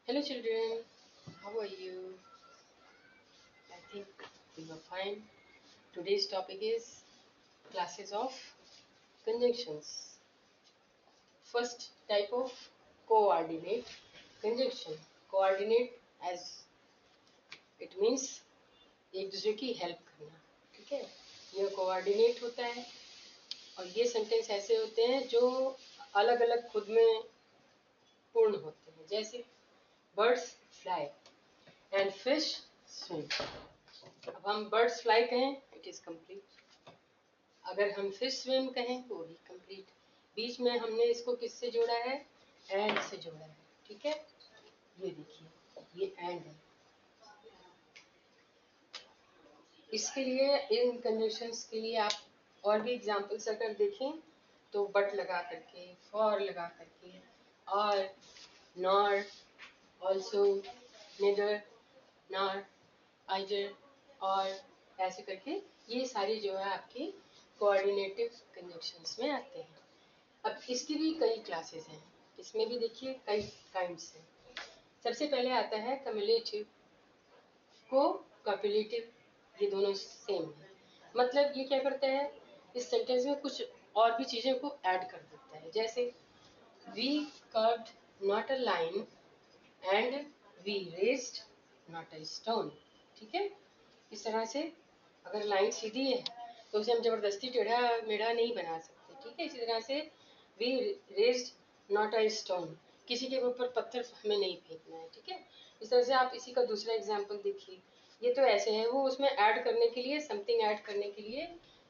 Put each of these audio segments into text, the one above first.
Hello children, how are you? I think we were fine. Today's topic is classes of conjunctions. First type of coordinate conjunction. Coordinate as it means एक दूसरे की help करना, ठीक है। ये coordinate होता है और ये सेंटेंस ऐसे होते हैं जो अलग अलग खुद में पूर्ण होते हैं, जैसे birds fly and fish swim. अब हम बर्ड्स फ्लाई कहें इट इज कंप्लीट, अगर हम फिश स्विम कहें तो भी कंप्लीट। बीच में हमने इसको किससे जोड़ा है? एंड से जोड़ा है, ठीक है। ये देखिए ये एंड है। इसके लिए इन कंजंक्शंस के लिए आप और भी एग्जांपल्स अगर देखें तो बट लगा करके, फॉर लगा करके, और नॉर, ऑल्सो, निदर, नॉर, आइदर, और ऐसे करके ये सारे जो है आपके कोऑर्डिनेटिव कंजंक्शंस में आते हैं। अब इसकी भी कई क्लासेस हैं, इसमें भी देखिए कई काइंड्स हैं। सबसे पहले आता है कम्युलेटिव, को कॉपुलेटिव, ये दोनों सेम है। मतलब ये क्या करता है, इस सेंटेंस में कुछ और भी चीज़ों को ऐड कर देता है, जैसे we curved not a line and we raised not a stone, ठीक है। इस तरह से अगर लाइन सीधी है तो उसे हम जबरदस्ती टेढ़ा मेढ़ा नहीं बना सकते, ठीक है। इसी तरह से we raised not a stone, किसी के ऊपर पत्थर हमें नहीं फेंकना है, ठीक है। इस तरह से आप इसी का दूसरा एग्जाम्पल देखिए, ये तो ऐसे है, वो उसमें ऐड करने के लिए, समथिंग ऐड करने के लिए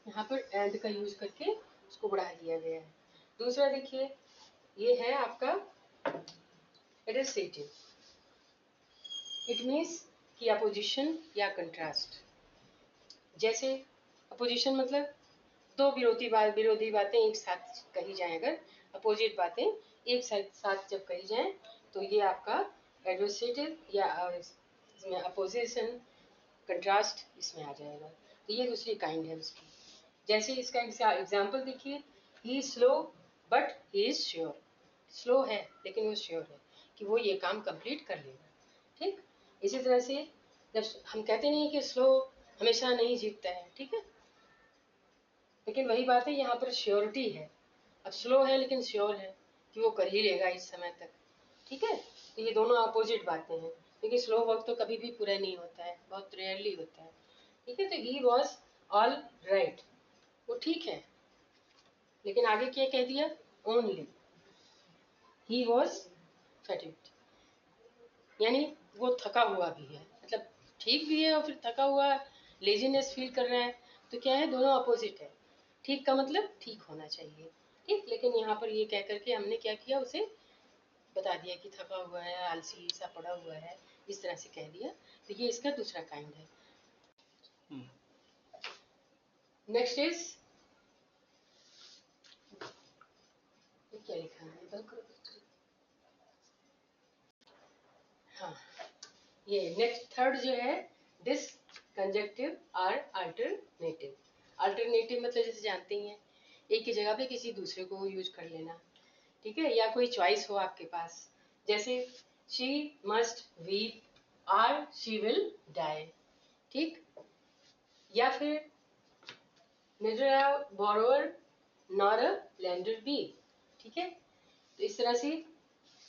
यहाँ पर एंड का यूज करके उसको बढ़ा दिया गया है। दूसरा देखिए, ये है आपका एडोसेटिव, इट मीन्स कि अपोजिशन या कंट्रास्ट। जैसे अपोजिशन मतलब दो विरोधी बातें एक साथ कही जाएं, अगर अपोजिट बातें एक साथ जब कही जाएं तो ये आपका एडवर्सेटिव या इसमें अपोजिशन कंट्रास्ट इसमें आ जाएगा। तो ये दूसरी काइंड है उसकी। जैसे इसका एग्जाम्पल देखिए, he slow but he is sure. Slow है लेकिन वो श्योर है कि वो ये काम कंप्लीट कर लेगा, ठीक। इसी तरह से जब हम कहते नहीं कि स्लो हमेशा नहीं जीतता है, ठीक है, लेकिन वही बात है यहाँ पर श्योरिटी है। अब स्लो है लेकिन श्योर है कि वो कर ही लेगा इस समय तक, ठीक है। तो ये दोनों अपोजिट बातें हैं, क्योंकि स्लो वर्क तो कभी भी पूरा नहीं होता है, बहुत रेयरली होता है, ठीक है। तो ही वॉज ऑल राइट, वो ठीक है, लेकिन आगे क्या कह दिया? ओनली ही वॉज फैटिग्ड, यानी वो थका हुआ भी है, मतलब ठीक भी है और फिर थका हुआ, लेजीनेस फील कर रहा है। तो क्या है, दोनों अपोजिट है। ठीक का मतलब ठीक होना चाहिए, ठीक, लेकिन यहाँ पर ये कह करके हमने क्या किया, उसे बता दिया कि थका हुआ है, आलसी सा पड़ा हुआ है, इस तरह से कह दिया। तो ये इसका दूसरा काइंड है। नेक्स्ट इज, क्या लिखा है, हाँ, ये नेक्स्ट थर्ड जो है डिसकंजक्टिव और अल्टरनेटिव। अल्टरनेटिव मतलब जैसे जानते ही हैं, एक की जगह पे किसी दूसरे को यूज कर लेना, ठीक है, या कोई चॉइस हो आपके पास, जैसे शी मस्ट वीप और शी विल डाई, ठीक। या फिर neither a borrower nor a lender be, ठीक है। तो इस तरह से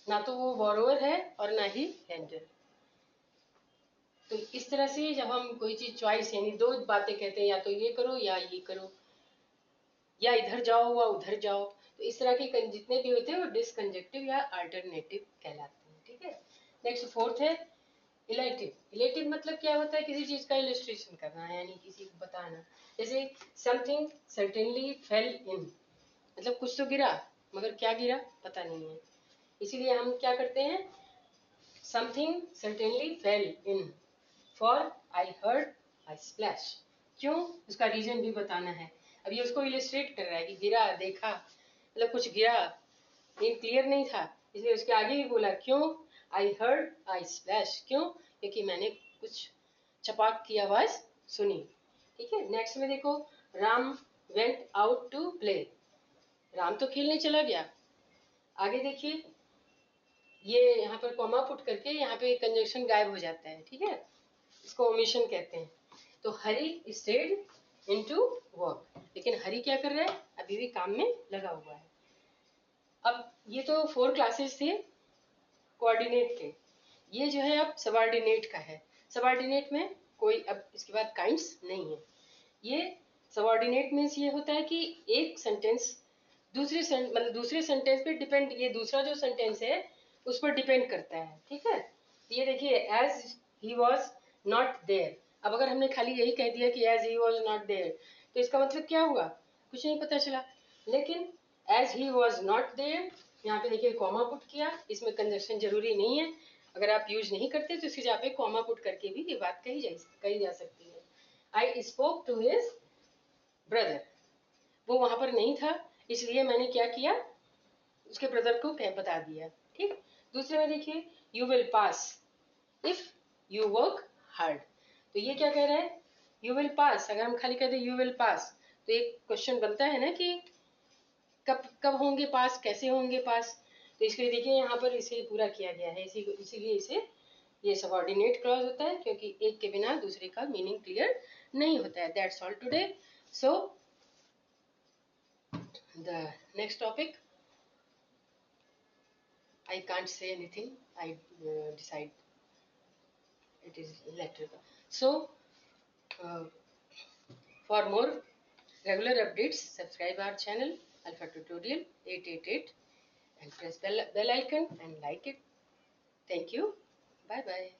ना तो वो बोरोवर है और ना ही लेंडर। तो इस तरह से जब हम कोई चीज चॉइस, यानी दो बातें कहते हैं, या तो ये करो या ये करो, या इधर जाओ या उधर जाओ, तो इस तरह के जितने भी होते हैं वो डिसकंजक्टिव या अल्टरनेटिव कहलाते हैं, ठीक है। नेक्स्ट फोर्थ है इलेटिव। इलेटिव मतलब क्या होता है, किसी चीज का इलस्ट्रेशन करना, यानी किसी को बताना। जैसे समथिंग सर्टेनली फेल इन, मतलब कुछ तो गिरा मगर क्या गिरा पता नहीं है, इसीलिए हम क्या करते हैं, something certainly fail in, for I heard I splash. क्यों, उसका रीजन भी बताना है। अब ये उसको इलिस्ट्रेट कर रहा है कि गिरा, देखा, मतलब कुछ गिरा, ये क्लियर नहीं था, इसलिए उसके आगे भी बोला क्यों, आई हर्ड आई स्प्लैश, क्यों, क्योंकि मैंने कुछ चपाक की आवाज सुनी, ठीक है। नेक्स्ट में देखो, Ram went out to play, Ram तो खेलने चला गया। आगे देखिए, ये यहाँ पर कॉमा पुट करके यहाँ पे कंजंक्शन गायब हो जाता है, ठीक है, इसको ओमिशन कहते हैं। तो हरी स्टेड इनटू वर्क, लेकिन हरी क्या कर रहा है, अभी भी काम में लगा हुआ है। अब ये तो 4 क्लासेस थे कोऑर्डिनेट के, ये जो है अब सबऑर्डिनेट का है। सबऑर्डिनेट में कोई अब इसके बाद काइंड्स नहीं है। ये सबऑर्डिनेट मीन्स ये होता है कि एक सेंटेंस दूसरे मतलब दूसरे सेंटेंस पे डिपेंड, ये दूसरा जो सेंटेंस है उस पर डिपेंड करता है, ठीक है। ये देखिए, as he was not there. अब अगर हमने खाली यही कह दिया कि as he was not there, तो इसका मतलब क्या हुआ, कुछ नहीं पता चला। लेकिन as he was not there, यहाँ पे देखिए कॉमा पुट किया, इसमें कंजक्शन जरूरी नहीं है। अगर आप यूज नहीं करते तो इसकी जगह पे कॉमा पुट करके भी ये बात कही जा सकती है। I spoke to his brother, वो वहां पर नहीं था, इसलिए मैंने क्या किया, उसके ब्रदर को बता दिया, ठीक। दूसरे में देखिए, you will pass if you work hard. तो ये क्या कह रहा है, यू विल पास। अगर हम खाली कहते यू विल पास, तो एक क्वेश्चन बनता है ना कि कब कब होंगे पास, कैसे होंगे पास। तो इसके लिए देखिए यहाँ पर इसे पूरा किया गया है, इसीलिए इसे ये सबऑर्डिनेट क्लॉज होता है, क्योंकि एक के बिना दूसरे का मीनिंग क्लियर नहीं होता है। That's all today. So the next topic, I can't say anything, I decide it is later. So uh, for more regular updates, subscribe our channel Alpha Tutorial 888 and press bell icon and like it. Thank you. Bye bye.